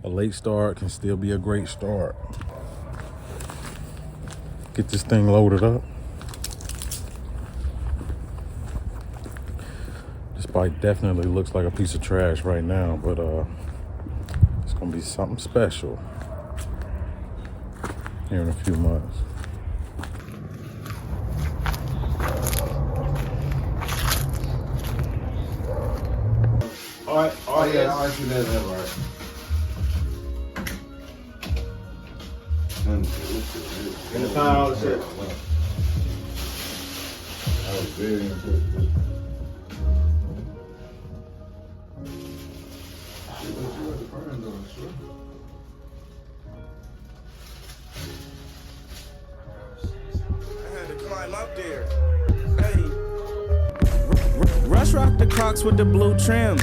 A late start can still be a great start. Get this thing loaded up. This bike definitely looks like a piece of trash right now, but it's gonna be something special here in a few months. All right, yeah, all right, you did that right. In the final all the shit. I was very interested. I had to climb up there. Hey. Rush rock the Crocs with the blue trim.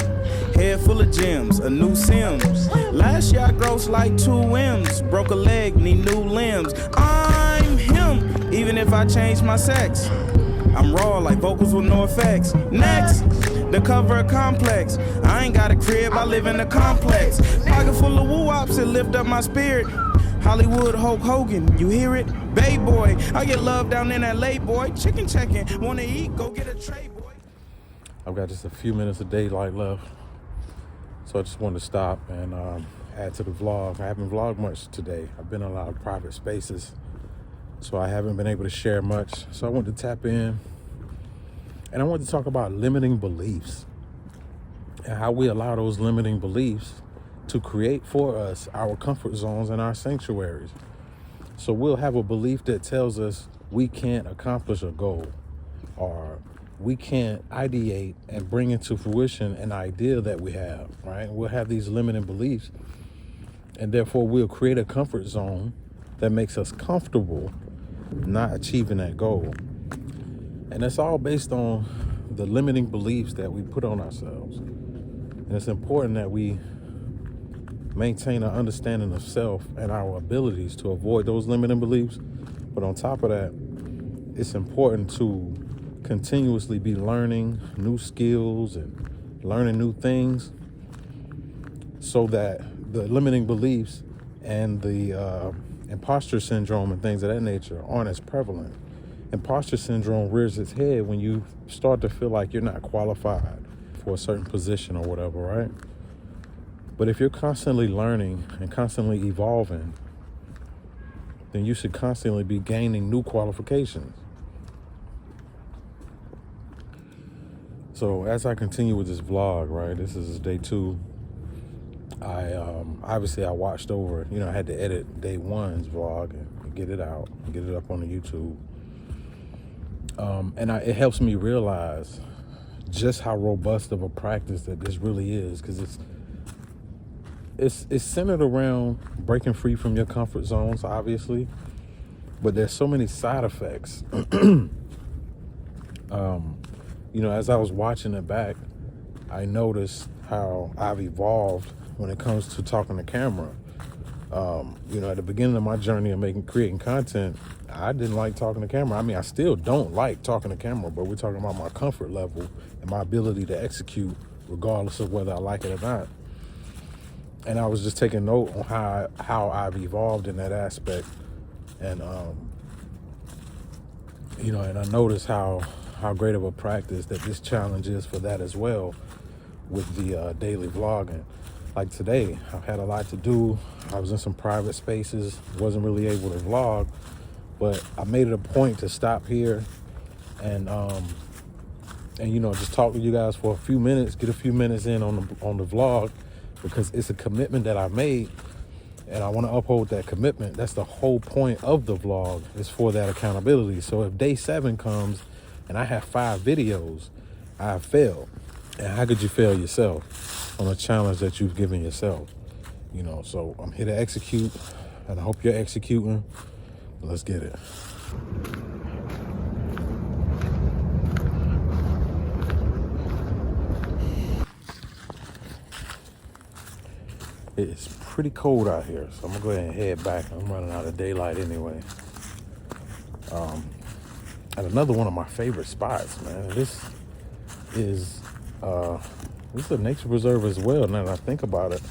Head full of gems, a new Sims. Last year I grossed like 2 M's. Broke a leg, need new limbs. I'm him, even if I change my sex. I'm raw like vocals with no effects. Next, the cover of Complex. I ain't got a crib, I live in a complex. Pocket full of woo-wops that lift up my spirit. Hollywood Hulk Hogan, you hear it? Bay boy, I get love down in LA, boy. Chicken checking, wanna eat, go get a tray, boy. I've got just a few minutes of daylight left, so I just wanted to stop and add to the vlog. I haven't vlogged much today. I've been in a lot of private spaces, so I haven't been able to share much. So I wanted to tap in, and I wanted to talk about limiting beliefs and how we allow those limiting beliefs to create for us our comfort zones and our sanctuaries. So we'll have a belief that tells us we can't accomplish a goal, or we can't ideate and bring into fruition an idea that we have, right? We'll have these limiting beliefs, and therefore we'll create a comfort zone that makes us comfortable not achieving that goal. And it's all based on the limiting beliefs that we put on ourselves. And it's important that we maintain an understanding of self and our abilities to avoid those limiting beliefs. But on top of that, it's important to continuously be learning new skills and learning new things, so that the limiting beliefs and the imposter syndrome and things of that nature aren't as prevalent. Imposter syndrome rears its head when you start to feel like you're not qualified for a certain position or whatever, right? But if you're constantly learning and constantly evolving, then you should constantly be gaining new qualifications. So as I continue with this vlog, right, this is day 2. I obviously I watched over, I had to edit day 1's vlog and get it out and get it up on the YouTube. And it helps me realize just how robust of a practice that this really is, because it's centered around breaking free from your comfort zones, obviously, but there's so many side effects. As I was watching it back, I noticed how I've evolved when it comes to talking to camera. At the beginning of my journey of creating content, I didn't like talking to camera. I mean, I still don't like talking to camera, but we're talking about my comfort level and my ability to execute regardless of whether I like it or not. And I was just taking note on how I've evolved in that aspect. And, and I noticed how great of a practice that this challenge is for that as well, with the daily vlogging. Like today, I've had a lot to do. I was in some private spaces, wasn't really able to vlog, but I made it a point to stop here and just talk to you guys for a few minutes, get a few minutes in on the vlog, because it's a commitment that I made, and I want to uphold that commitment. That's the whole point of the vlog, is for that accountability. So if day 7 comes and I have 5 videos, I have failed. And how could you fail yourself on a challenge that you've given yourself? So I'm here to execute, and I hope you're executing. Let's get it. It's pretty cold out here, so I'm gonna go ahead and head back. I'm running out of daylight anyway. At another one of my favorite spots, man. This is a nature preserve as well, now that I think about it.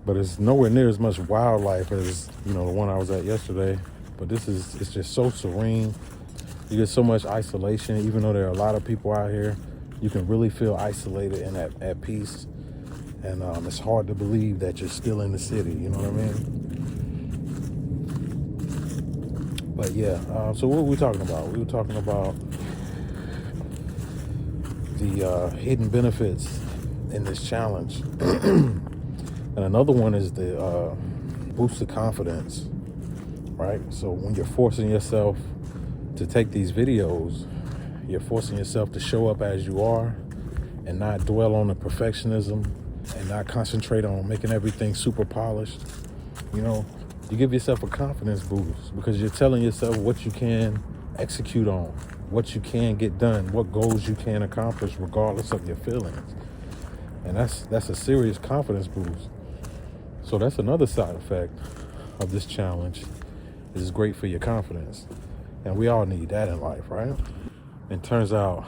but it's nowhere near as much wildlife as, you know, the one I was at yesterday. But it's just so serene. You get so much isolation, even though there are a lot of people out here. You can really feel isolated and at peace. And it's hard to believe that you're still in the city, you know what I mean? But yeah, so what were we talking about? We were talking about the hidden benefits in this challenge. And another one is the boost of confidence, right? So when you're forcing yourself to take these videos, you're forcing yourself to show up as you are and not dwell on the perfectionism and not concentrate on making everything super polished. You know, you give yourself a confidence boost because you're telling yourself what you can execute on, what you can get done, what goals you can accomplish regardless of your feelings. And that's a serious confidence boost. So that's another side effect of this challenge. It's great for your confidence. And we all need that in life, right? It turns out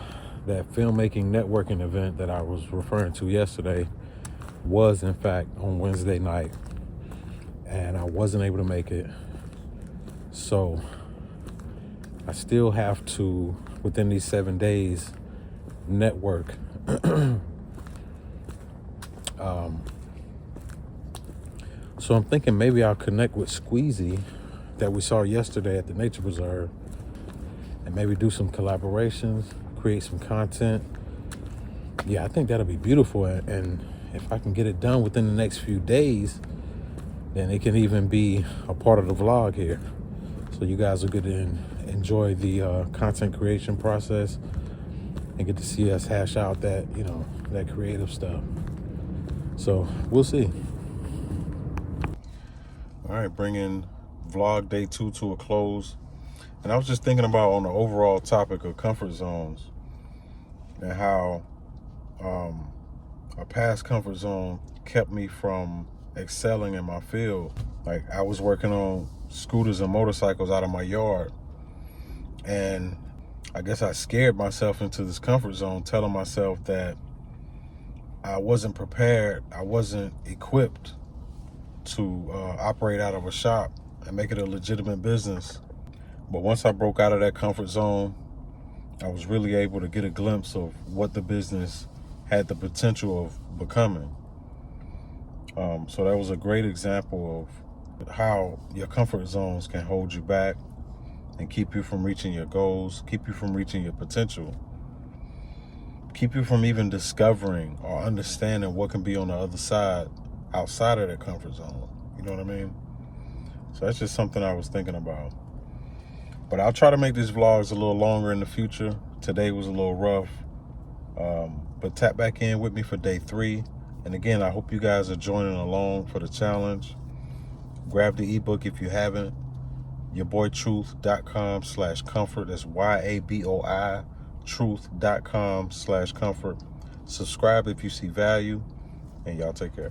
that filmmaking networking event that I was referring to yesterday was in fact on Wednesday night, and I wasn't able to make it. So I still have to, within these 7 days, network. So I'm thinking maybe I'll connect with Squeezy that we saw yesterday at the Nature Preserve and maybe do some collaborations, create some content. Yeah, I think that'll be beautiful. And if I can get it done within the next few days, then it can even be a part of the vlog here. So you guys will get to enjoy the content creation process and get to see us hash out that, you know, that creative stuff. So we'll see. All right, bringing vlog day 2 to a close. And I was just thinking about on the overall topic of comfort zones and how a past comfort zone kept me from excelling in my field. Like I was working on scooters and motorcycles out of my yard, and I guess I scared myself into this comfort zone, telling myself that I wasn't prepared, I wasn't equipped to operate out of a shop and make it a legitimate business. But once I broke out of that comfort zone, I was really able to get a glimpse of what the business had the potential of becoming. So that was a great example of how your comfort zones can hold you back and keep you from reaching your goals, keep you from reaching your potential, keep you from even discovering or understanding what can be on the other side, outside of that comfort zone. You know what I mean? So that's just something I was thinking about. But I'll try to make these vlogs a little longer in the future. Today was a little rough. But tap back in with me for day 3. And again, I hope you guys are joining along for the challenge. Grab the ebook if you haven't. YourBoyTruth.com/comfort. That's YABOI truth.com/comfort. Subscribe if you see value. And y'all take care.